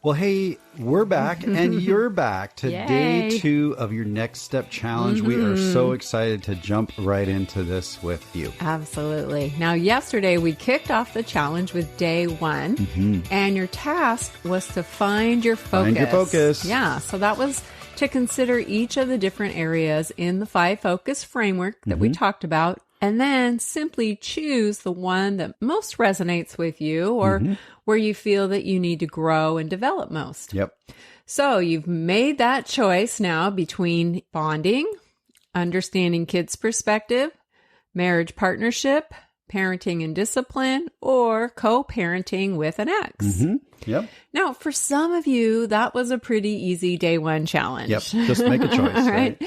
Well, hey, we're back and you're back to day 2 of your Next Step Challenge. We are so excited to jump right into this with you. Absolutely. Now, yesterday we kicked off the challenge with day 1, and your task was to find your focus. Find your focus. Yeah, so that was to consider each of the different areas in the 5 focus framework that we talked about, and then simply choose the one that most resonates with you or where you feel that you need to grow and develop most. Yep. So you've made that choice now between bonding, understanding kids' perspective, marriage partnership, parenting and discipline, or co-parenting with an ex. Yep. Now, for some of you, that was a pretty easy day 1 challenge. Yep. Just make a choice. right?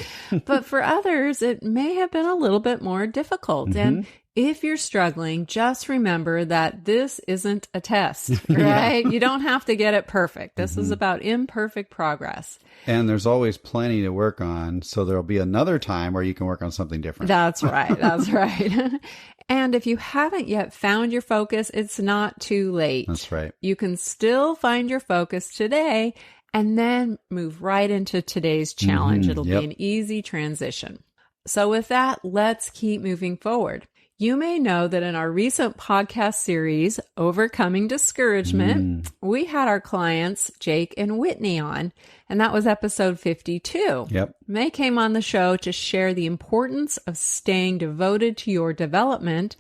But for others, it may have been a little bit more difficult. And if you're struggling, just remember that this isn't a test, right? You don't have to get it perfect. This is about imperfect progress. And there's always plenty to work on. So there'll be another time where you can work on something different. That's right. That's right. And if you haven't yet found your focus, it's not too late. That's right. You can still find your focus today and then move right into today's challenge. It'll be an easy transition. So with that, let's keep moving forward. You may know that in our recent podcast series, Overcoming Discouragement, we had our clients, Jake and Whitney, on, and that was episode 52. Yep. They came on the show to share the importance of staying devoted to your development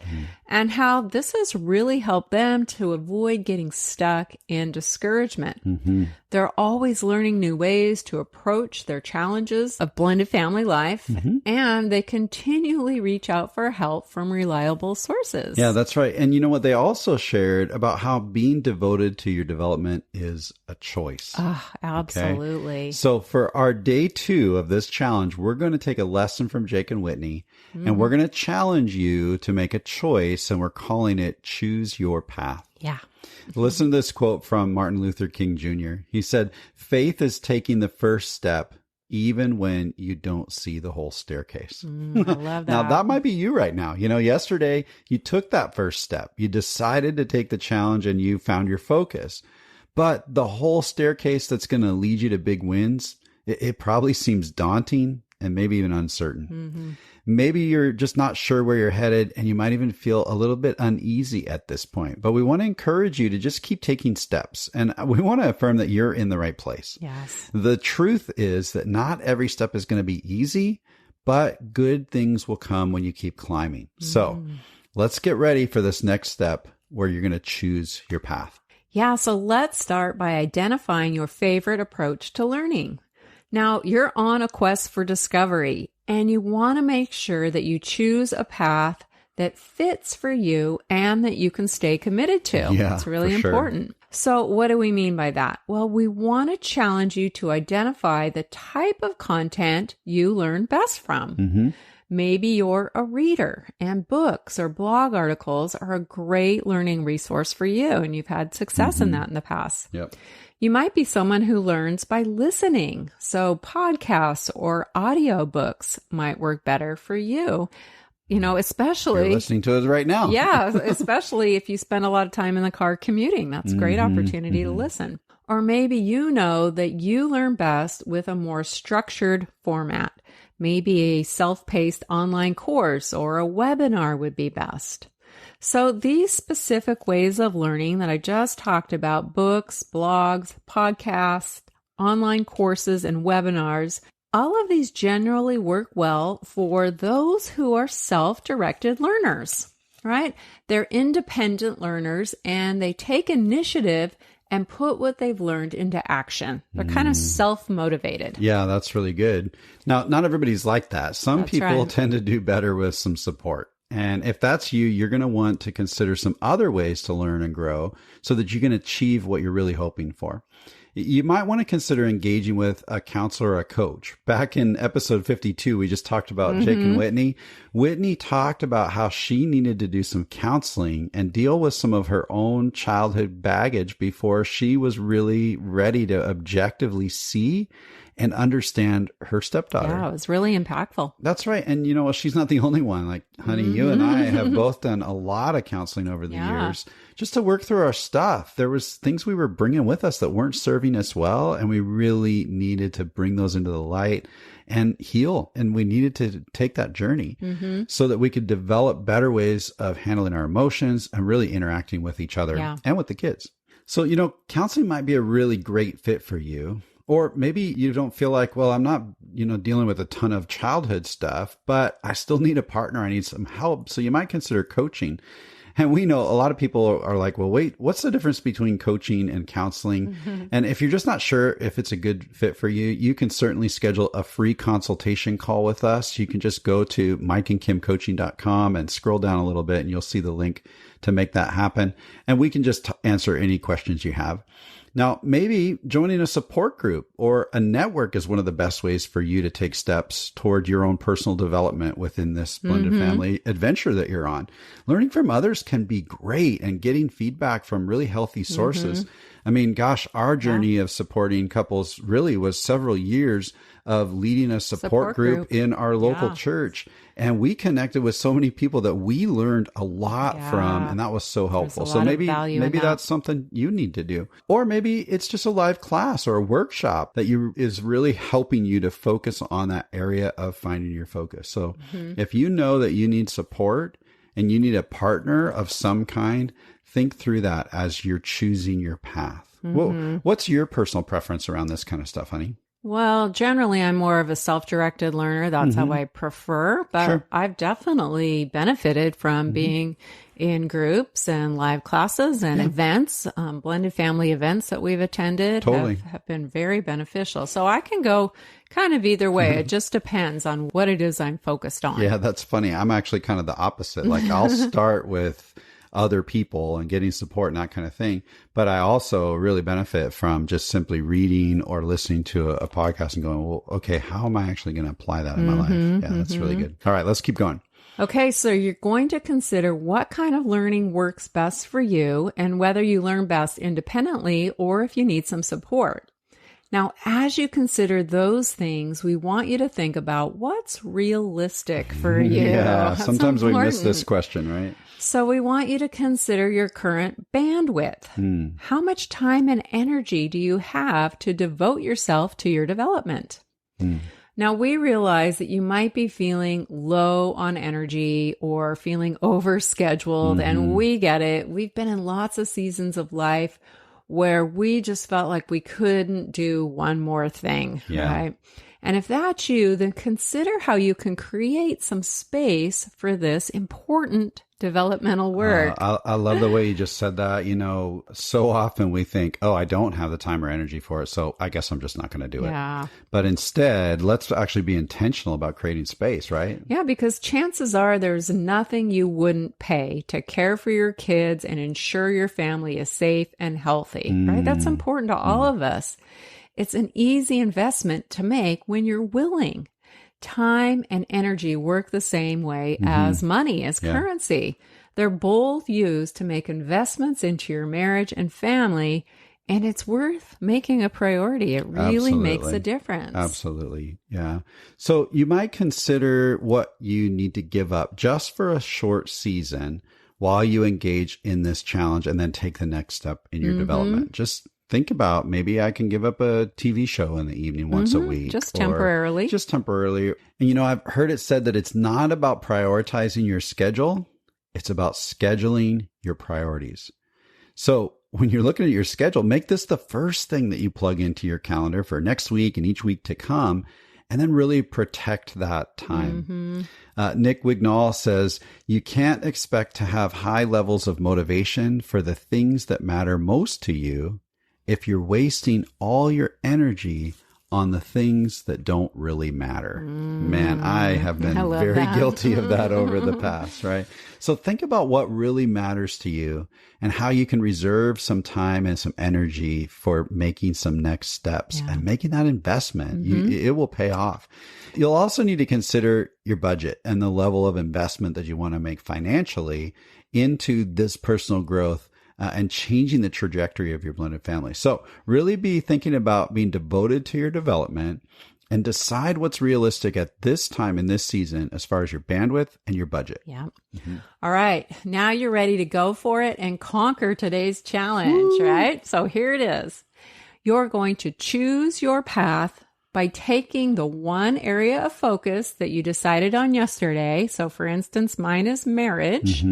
and how this has really helped them to avoid getting stuck in discouragement. They're always learning new ways to approach their challenges of blended family life, and they continually reach out for help from reliable sources. Yeah, that's right. And you know what? They also shared about how being devoted to your development is a choice. Oh, absolutely. Okay? So for our day 2 of this challenge, we're going to take a lesson from Jake and Whitney, and we're going to challenge you to make a choice, and we're calling it Choose Your Path. Yeah. Listen to this quote from Martin Luther King Jr. He said, "Faith is taking the first step even when you don't see the whole staircase." I love that. Now, that might be you right now. You know, yesterday you took that first step. You decided to take the challenge and you found your focus. But the whole staircase that's going to lead you to big wins, it probably seems daunting and maybe even uncertain. Maybe you're just not sure where you're headed, and you might even feel a little bit uneasy at this point. But we want to encourage you to just keep taking steps. And we want to affirm that you're in the right place. Yes. The truth is that not every step is going to be easy, but good things will come when you keep climbing. So let's get ready for this next step where you're going to choose your path. Yeah, so let's start by identifying your favorite approach to learning. Now, you're on a quest for discovery, and you want to make sure that you choose a path that fits for you and that you can stay committed to. Yeah, it's really for sure. important. So what do we mean by that? Well, we want to challenge you to identify the type of content you learn best from. Maybe you're a reader, and books or blog articles are a great learning resource for you, and you've had success in that in the past. Yep. You might be someone who learns by listening, so podcasts or audiobooks might work better for you. You know, especially You're listening to us right now. yeah, especially if you spend a lot of time in the car commuting. That's a great opportunity to listen. Or maybe you know that you learn best with a more structured format. Maybe a self-paced online course or a webinar would be best. So these specific ways of learning that I just talked about, books, blogs, podcasts, online courses, and webinars, all of these generally work well for those who are self-directed learners, right? They're independent learners and they take initiative and put what they've learned into action. They're kind of self-motivated. Yeah, that's really good. Now, not everybody's like that. Some That's people right. tend to do better with some support. And if that's you, you're going to want to consider some other ways to learn and grow so that you can achieve what you're really hoping for. You might want to consider engaging with a counselor or a coach. Back in episode 52, we just talked about Jake and Whitney. Whitney talked about how she needed to do some counseling and deal with some of her own childhood baggage before she was really ready to objectively see and understand her stepdaughter. Yeah, it was really impactful. That's right. And she's not the only one. Like, honey, you and I have both done a lot of counseling over the years just to work through our stuff. There was things we were bringing with us that weren't serving us well, and we really needed to bring those into the light and heal. And we needed to take that journey so that we could develop better ways of handling our emotions and really interacting with each other and with the kids. So, counseling might be a really great fit for you. Or maybe you don't feel like, well, I'm not, dealing with a ton of childhood stuff, but I still need a partner. I need some help. So you might consider coaching. And we know a lot of people are like, well, wait, what's the difference between coaching and counseling? And if you're just not sure if it's a good fit for you, you can certainly schedule a free consultation call with us. You can just go to mikeandkimcoaching.com and scroll down a little bit and you'll see the link to make that happen. And we can just answer any questions you have. Now, maybe joining a support group or a network is one of the best ways for you to take steps toward your own personal development within this blended family adventure that you're on. Learning from others can be great, and getting feedback from really healthy sources. I mean, gosh, our journey of supporting couples really was several years of leading a support group in our local church. And we connected with so many people that we learned a lot from, and that was so helpful. So maybe that's something you need to do. Or maybe it's just a live class or a workshop that is really helping you to focus on that area of finding your focus. So if you know that you need support and you need a partner of some kind, think through that as you're choosing your path. What's your personal preference around this kind of stuff, honey? Well, generally, I'm more of a self-directed learner. That's how I prefer. But I've definitely benefited from being in groups and live classes and events, blended family events that we've attended have been very beneficial. So I can go kind of either way. It just depends on what it is I'm focused on. Yeah, that's funny. I'm actually kind of the opposite. Like I'll start with other people and getting support and that kind of thing. But I also really benefit from just simply reading or listening to a podcast and going, well, okay, how am I actually going to apply that in my life? Yeah, that's really good. All right, let's keep going. Okay, so you're going to consider what kind of learning works best for you and whether you learn best independently or if you need some support. Now, as you consider those things, we want you to think about what's realistic for you. Yeah, That's sometimes important. we miss this question, right? So we want you to consider your current bandwidth. How much time and energy do you have to devote yourself to your development? Now, we realize that you might be feeling low on energy or feeling overscheduled, and we get it. We've been in lots of seasons of life where we just felt like we couldn't do one more thing, right? And if that's you, then consider how you can create some space for this important developmental work. I love the way you just said that. So often we think, oh, I don't have the time or energy for it, so I guess I'm just not going to do it. But instead, let's actually be intentional about creating space, right? Yeah, because chances are there's nothing you wouldn't pay to care for your kids and ensure your family is safe and healthy, right? That's important to all of us. It's an easy investment to make when you're willing. Time and energy work the same way as money, as currency. They're both used to make investments into your marriage and family, and it's worth making a priority. It really makes a difference. Absolutely. Yeah. So you might consider what you need to give up just for a short season while you engage in this challenge and then take the next step in your development. Just think about, maybe I can give up a TV show in the evening once a week. Just temporarily. And, I've heard it said that it's not about prioritizing your schedule. It's about scheduling your priorities. So when you're looking at your schedule, make this the first thing that you plug into your calendar for next week and each week to come, and then really protect that time. Nick Wignall says, you can't expect to have high levels of motivation for the things that matter most to you if you're wasting all your energy on the things that don't really matter. Man, I have been very guilty of that over the past, right? So think about what really matters to you and how you can reserve some time and some energy for making some next steps and making that investment. It will pay off. You'll also need to consider your budget and the level of investment that you want to make financially into this personal growth and changing the trajectory of your blended family. So really be thinking about being devoted to your development and decide what's realistic at this time in this season as far as your bandwidth and your budget. Yeah. All right. Now you're ready to go for it and conquer today's challenge, Woo! right? So here it is. You're going to choose your path by taking the one area of focus that you decided on yesterday. So for instance, mine is marriage.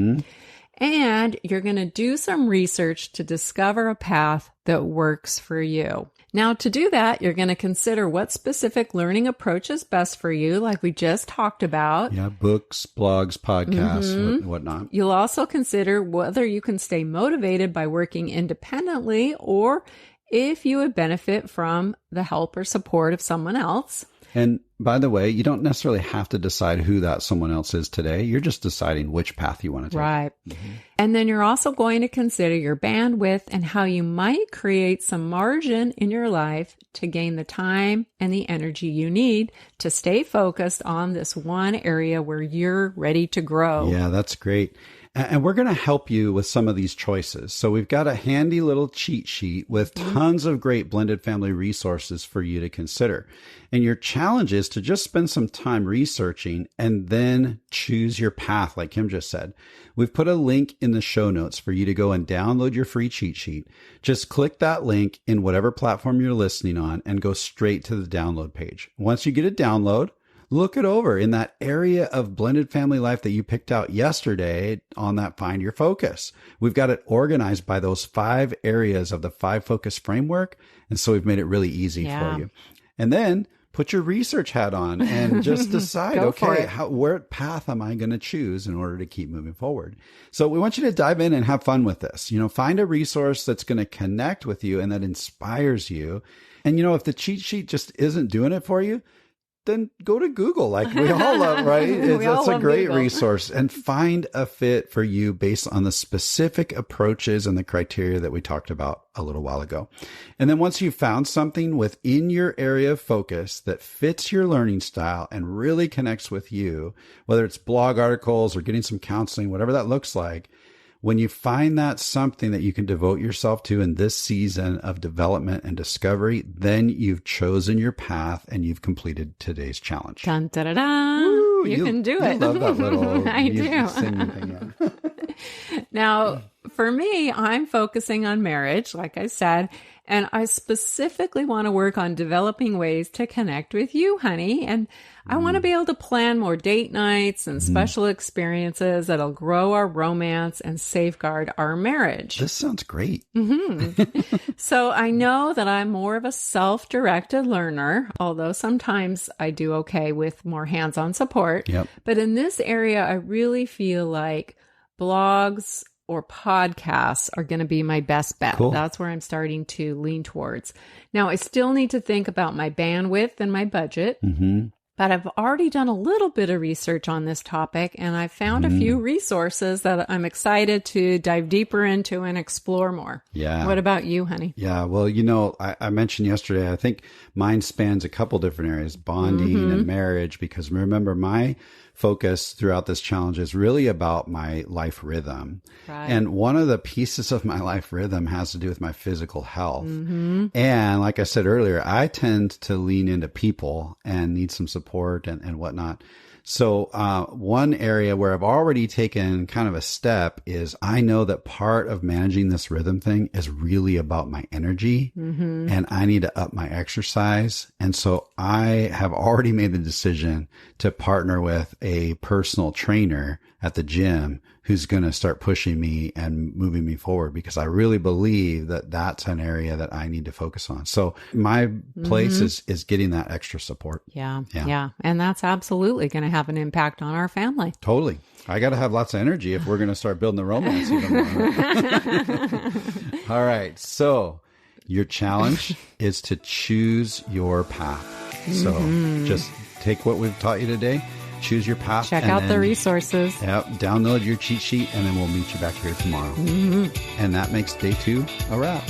And you're going to do some research to discover a path that works for you. Now, to do that, you're going to consider what specific learning approach is best for you, like we just talked about. Yeah, books, blogs, podcasts, whatnot. You'll also consider whether you can stay motivated by working independently or if you would benefit from the help or support of someone else. And by the way, you don't necessarily have to decide who that someone else is today. You're just deciding which path you want to take. Right. And then you're also going to consider your bandwidth and how you might create some margin in your life to gain the time and the energy you need to stay focused on this one area where you're ready to grow. Yeah, that's great. And we're going to help you with some of these choices. So we've got a handy little cheat sheet with tons of great blended family resources for you to consider. And your challenge is to just spend some time researching and then choose your path, like Kim just said. We've put a link in the show notes for you to go and download your free cheat sheet. Just click that link in whatever platform you're listening on and go straight to the download page. Once you get a download, look it over in that area of blended family life that you picked out yesterday on that Find Your Focus. We've got it organized by those 5 areas of the 5 focus framework. And so we've made it really easy for you. And then put your research hat on and just decide, okay, what path am I going to choose in order to keep moving forward? So we want you to dive in and have fun with this. Find a resource that's going to connect with you and that inspires you. And, if the cheat sheet just isn't doing it for you, then go to Google, like we all love, right? That's a great resource, and find a fit for you based on the specific approaches and the criteria that we talked about a little while ago. And then once you've found something within your area of focus that fits your learning style and really connects with you, whether it's blog articles or getting some counseling, whatever that looks like, when you find that something that you can devote yourself to in this season of development and discovery, then you've chosen your path and you've completed today's challenge. Dun, da, da, da. You can do it. I love that little I do. singing thing. Yeah. Now, for me, I'm focusing on marriage, like I said, and I specifically want to work on developing ways to connect with you, honey. And I want to be able to plan more date nights and special experiences that'll grow our romance and safeguard our marriage. This sounds great. So I know that I'm more of a self-directed learner, although sometimes I do okay with more hands-on support. Yep. But in this area, I really feel like blogs or podcasts are going to be my best bet. Cool. That's where I'm starting to lean towards. Now, I still need to think about my bandwidth and my budget. But I've already done a little bit of research on this topic, and I've found a few resources that I'm excited to dive deeper into and explore more. Yeah. What about you, honey? Yeah. Well, I mentioned yesterday, I think mine spans a couple different areas, bonding and marriage, because remember, my focus throughout this challenge is really about my life rhythm. Right. And one of the pieces of my life rhythm has to do with my physical health. And like I said earlier, I tend to lean into people and need some support and whatnot. So one area where I've already taken kind of a step is I know that part of managing this rhythm thing is really about my energy and I need to up my exercise. And so I have already made the decision to partner with a personal trainer at the gym who's going to start pushing me and moving me forward, because I really believe that that's an area that I need to focus on. So my place is getting that extra support. Yeah. And that's absolutely going to have an impact on our family. Totally. I got to have lots of energy if we're going to start building the romance even more. All right. So your challenge is to choose your path. So just take what we've taught you today. Choose your path. Check out the resources. Yep. Download your cheat sheet, and then we'll meet you back here tomorrow. And that makes day 2 a wrap.